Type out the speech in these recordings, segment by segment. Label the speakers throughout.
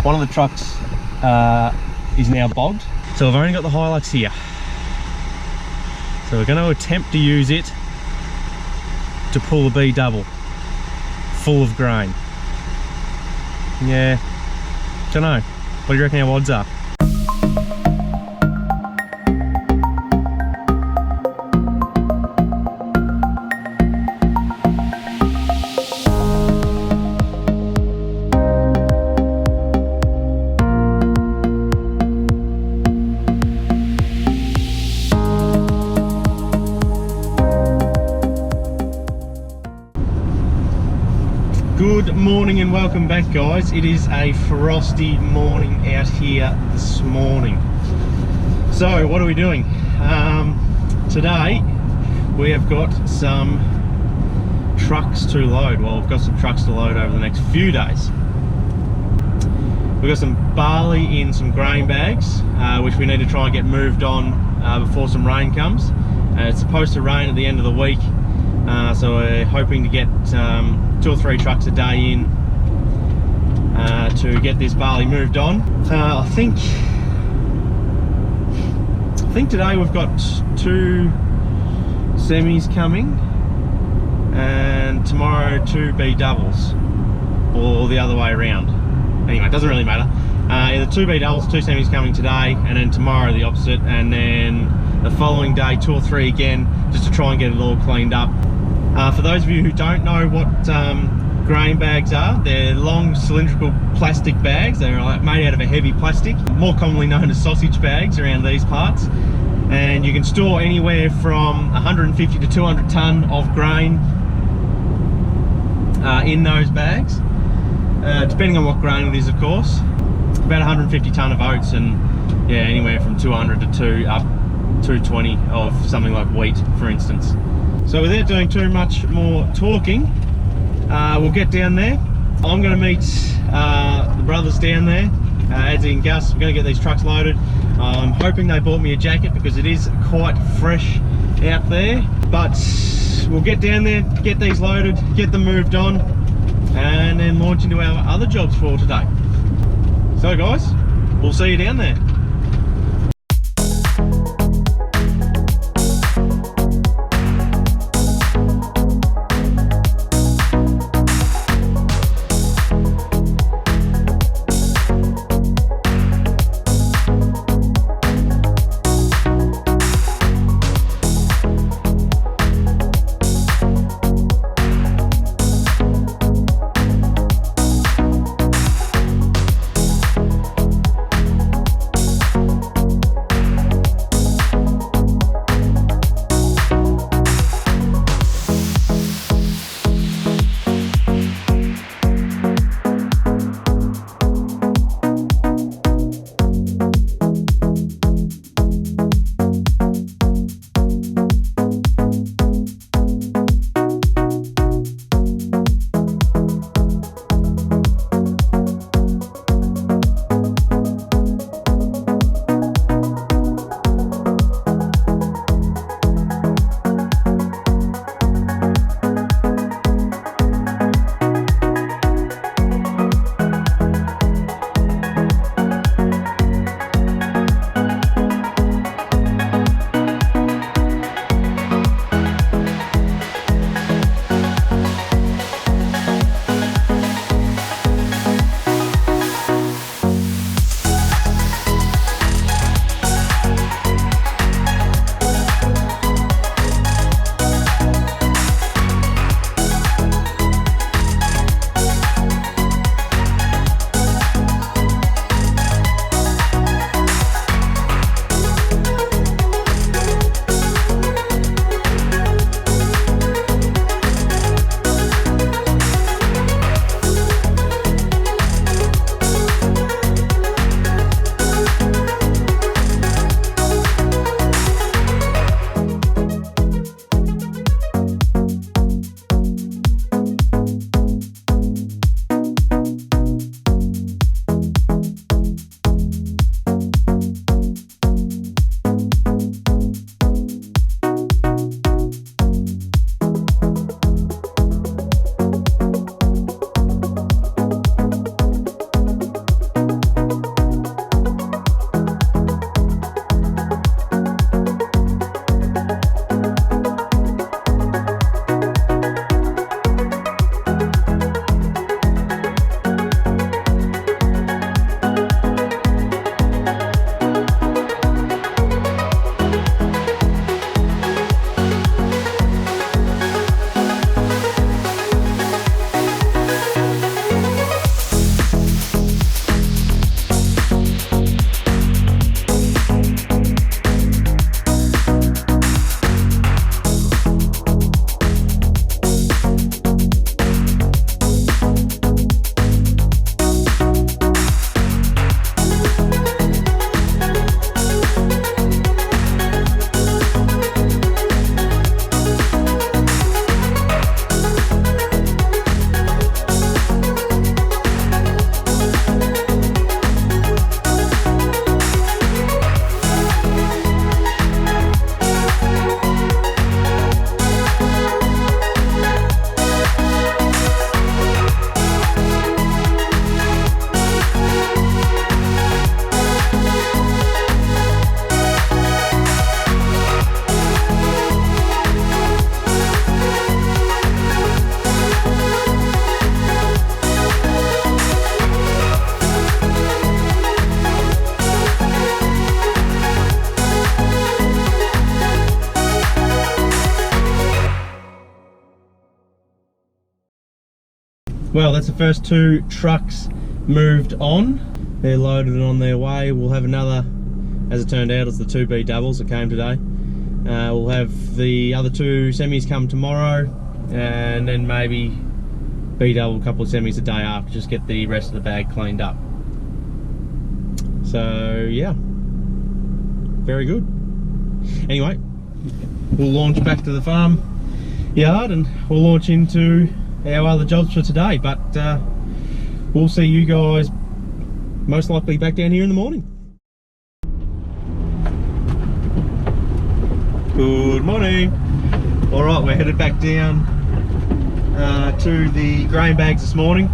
Speaker 1: One of the trucks is now bogged, so I've only got the Hilux here. So we're going to attempt to use it to pull a B double full of grain. Yeah, don't know. What do you reckon our odds are? Good morning and welcome back, guys. It is a frosty morning out here this morning. So what are we doing? Today we have got some trucks to load. Well, we've got some trucks to load over the next few days. We've got some barley in some grain bags, which we need to try and get moved on before some rain comes. It's supposed to rain at the end of the week, so we're hoping to get 2 or 3 trucks a day in to get this barley moved on. I think today we've got 2 semis coming, and tomorrow 2 B doubles, or the other way around. Anyway, it doesn't really matter. Either 2 B doubles, 2 semis coming today, and then tomorrow the opposite, and then the following day 2 or 3 again, just to try and get it all cleaned up. For those of you who don't know what grain bags are, they're long cylindrical plastic bags. They're made out of a heavy plastic, more commonly known as sausage bags around these parts. And you can store anywhere from 150 to 200 tonne of grain in those bags, depending on what grain it is, of course. About 150 tonne of oats, and yeah, anywhere from 200 to 220 of something like wheat, for instance. So without doing too much more talking, we'll get down there. I'm going to meet the brothers down there, Adzi and Gus. We're going to get these trucks loaded. I'm hoping they bought me a jacket because it is quite fresh out there. But we'll get down there, get these loaded, get them moved on, and then launch into our other jobs for today. So guys, we'll see you down there. Well, that's the first 2 trucks moved on. They're loaded and on their way. We'll have another, as it turned out, it's the 2B doubles that came today. We'll have the other 2 semis come tomorrow, and then maybe B double, a couple of semis a day after, just get the rest of the bag cleaned up. So yeah, very good. Anyway, we'll launch back to the farm yard and we'll launch into our other jobs for today, but we'll see you guys most likely back down here in the morning. Good morning. All right, we're headed back down to the grain bags this morning.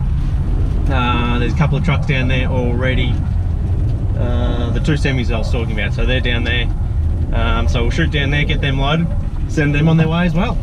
Speaker 1: There's a couple of trucks down there already. The 2 semis I was talking about, so they're down there. So we'll shoot down there, get them loaded, send them on their way as well.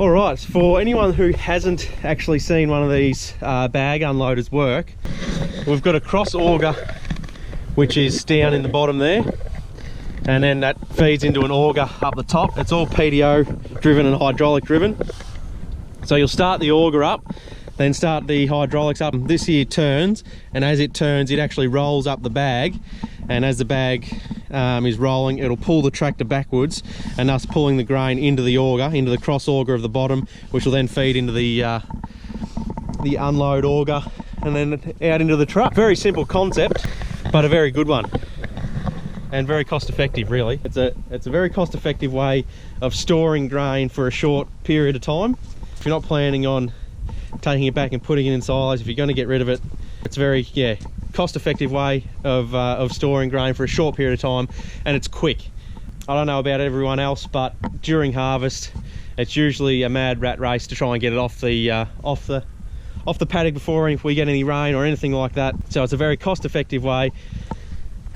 Speaker 1: All right, for anyone who hasn't actually seen one of these bag unloaders work, we've got a cross auger which is down in the bottom there, and then that feeds into an auger up the top. It's all PTO driven and hydraulic driven. So you'll start the auger up, then start the hydraulics up. This here turns, and as it turns, it actually rolls up the bag, and as the bag is rolling, it'll pull the tractor backwards, and thus pulling the grain into the auger, into the cross auger of the bottom, which will then feed into the unload auger and then out into the truck. Very simple concept, but a very good one, and very cost effective really. It's a very cost effective way of storing grain for a short period of time. If you're not planning on taking it back and putting it in silos, if you're going to get rid of it, it's a very cost effective way of storing grain for a short period of time, and it's quick. I don't know about everyone else, but during harvest it's usually a mad rat race to try and get it off the paddock before if we get any rain or anything like that. So it's a very cost effective way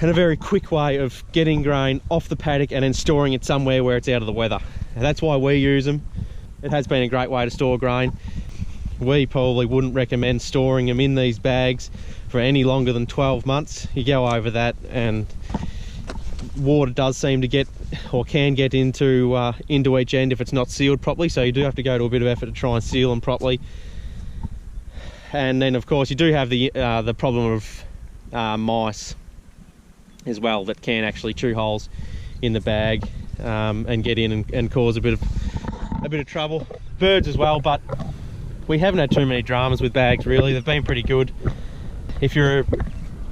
Speaker 1: and a very quick way of getting grain off the paddock and then storing it somewhere where it's out of the weather. And that's why we use them. It has been a great way to store grain. We probably wouldn't recommend storing them in these bags for any longer than 12 months. You go over that and water does seem to get, or can get into each end if it's not sealed properly, so you do have to go to a bit of effort to try and seal them properly. And then of course you do have the problem of mice as well, that can actually chew holes in the bag and get in and cause a bit of trouble. Birds as well, but we haven't had too many dramas with bags really. They've been pretty good. If you're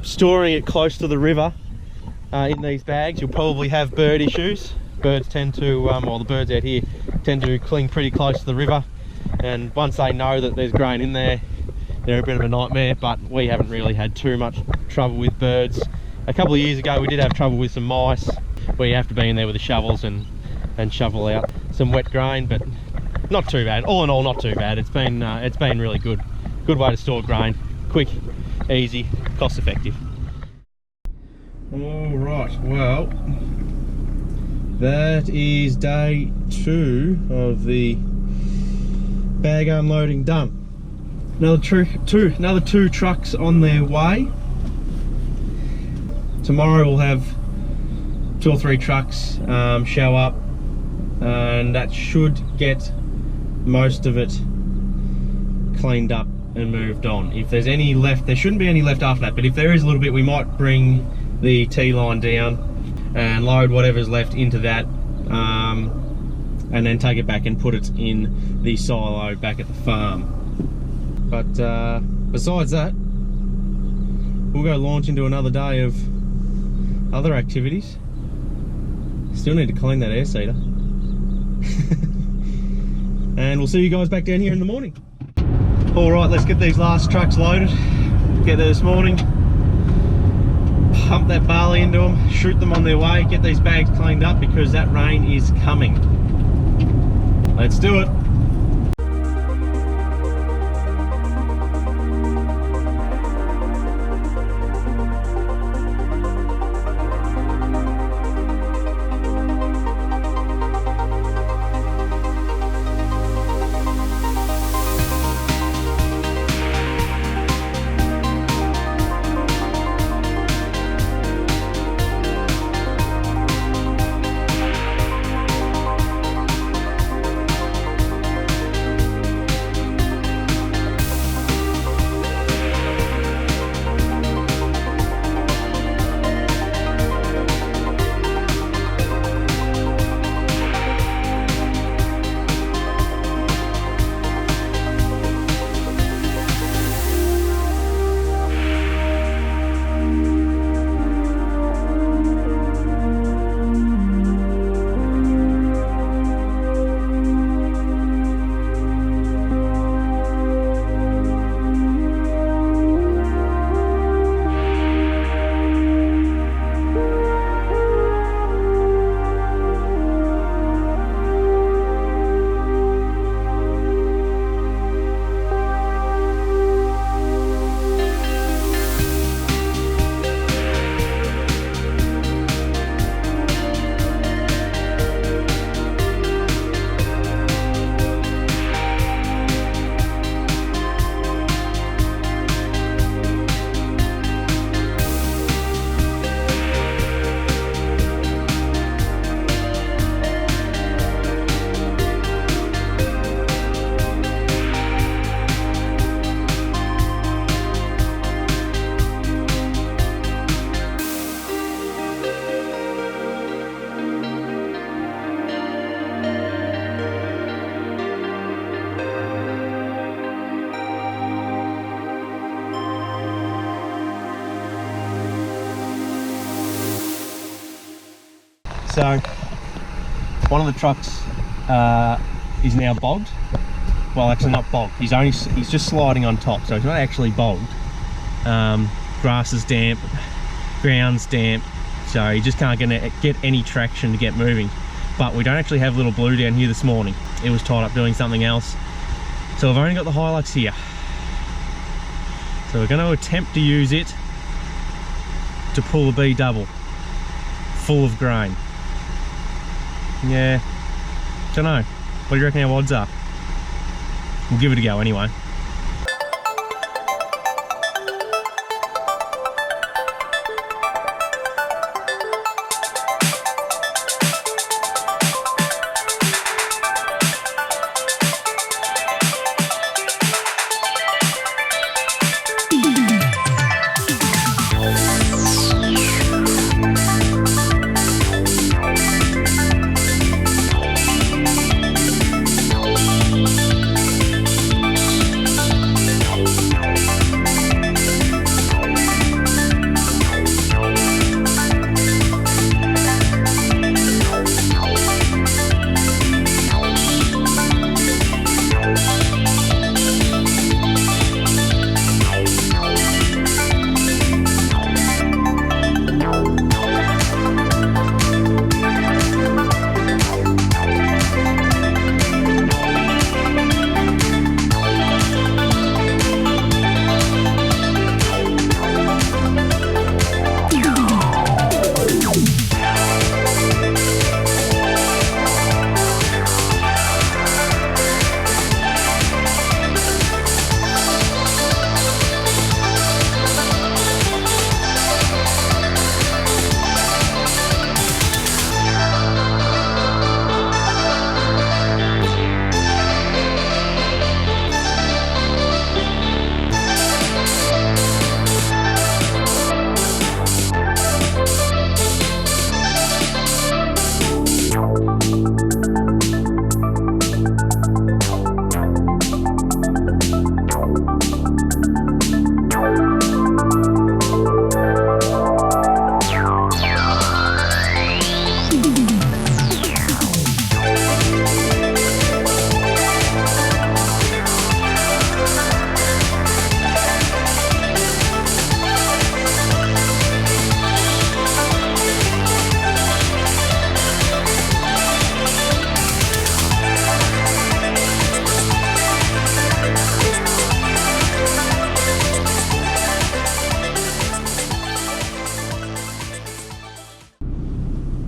Speaker 1: storing it close to the river in these bags, you'll probably have bird issues. Birds tend to, well, the birds out here tend to cling pretty close to the river, and once they know that there's grain in there, they're a bit of a nightmare. But we haven't really had too much trouble with birds. A couple of years ago we did have trouble with some mice, where you have to be in there with the shovels and shovel out some wet grain, but not too bad. All in all, not too bad. It's been really good way to store grain. Quick, easy, cost effective. All right, well, that is day 2 of the bag unloading done. Another two trucks on their way. Tomorrow we'll have 2 or 3 trucks show up, and that should get most of it cleaned up and moved on. If there's any left, there shouldn't be any left after that, but if there is a little bit, we might bring the T-line down and load whatever's left into that, and then take it back and put it in the silo back at the farm. But besides that, we'll go launch into another day of other activities. Still need to clean that air seeder. And we'll see you guys back down here in the morning. All right, let's get these last trucks loaded. Get there this morning, pump that barley into them, shoot them on their way, get these bags cleaned up because that rain is coming. Let's do it. So one of the trucks is now bogged. Well, actually not bogged. He's just sliding on top, so he's not actually bogged. Grass is damp, ground's damp, so he just can't get any traction to get moving. But we don't actually have little Blue down here this morning. It was tied up doing something else. So I've only got the Hilux here. So we're going to attempt to use it to pull a B double full of grain. Yeah, don't know. What do you reckon our odds are? We'll give it a go anyway.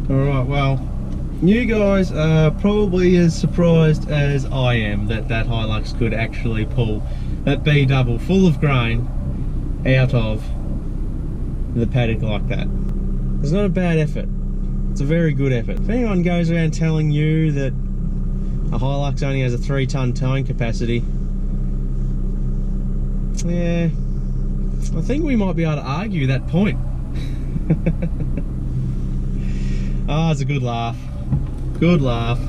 Speaker 1: Alright, well, you guys are probably as surprised as I am that Hilux could actually pull that B double full of grain out of the paddock like that. It's not a bad effort. It's a very good effort. If anyone goes around telling you that a Hilux only has a 3-ton towing capacity, yeah, I think we might be able to argue that point. Ah, it's a good laugh. Good laugh.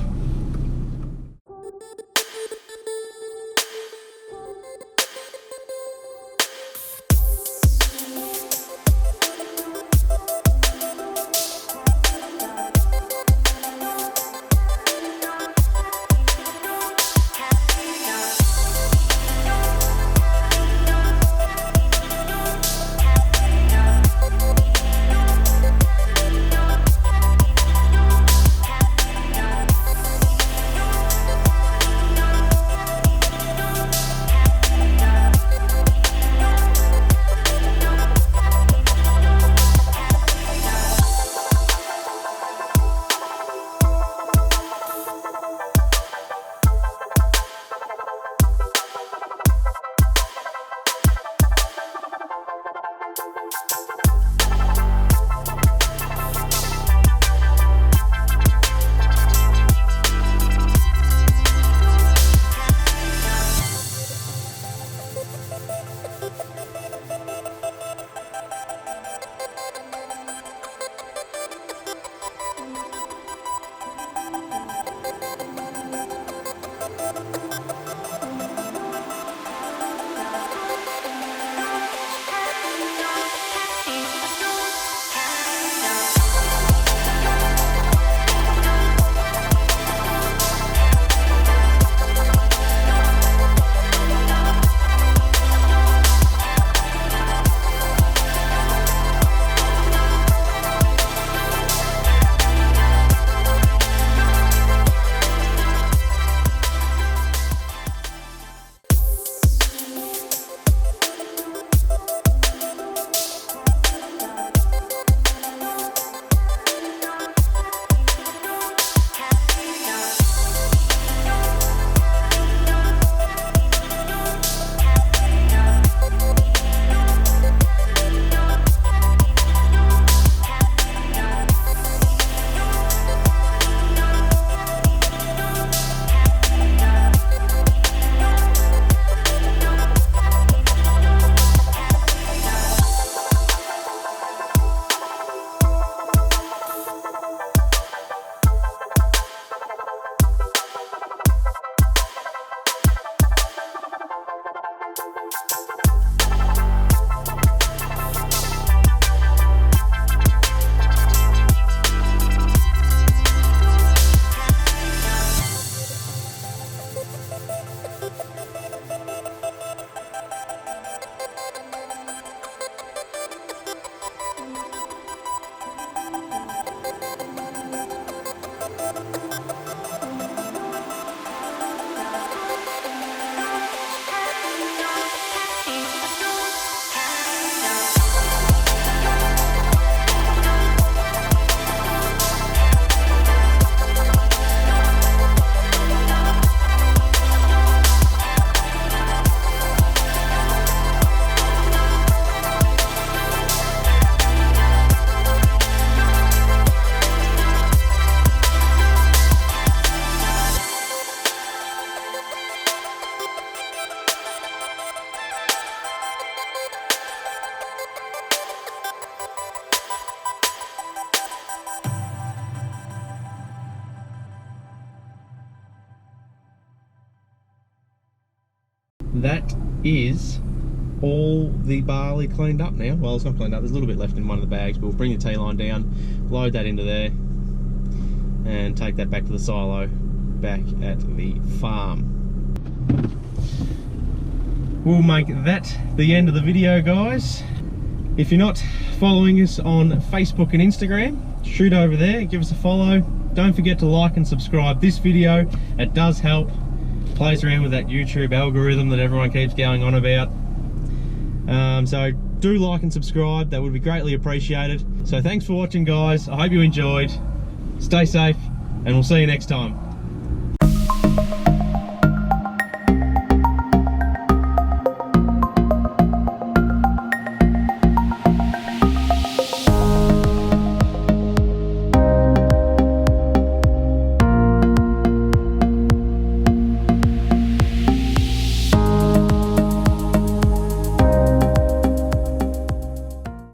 Speaker 1: that is all the barley cleaned up now. Well, it's not cleaned up, there's a little bit left in one of the bags, but we'll bring the T-line down, load that into there, and take that back to the silo back at the farm. We'll make that the end of the video, guys. If you're not following us on Facebook and Instagram, shoot over there, give us a follow. Don't forget to like and subscribe this video. It does help. Plays around with that YouTube algorithm that everyone keeps going on about. So do like and subscribe, that would be greatly appreciated. So thanks for watching, guys. I hope you enjoyed. Stay safe, and we'll see you next time.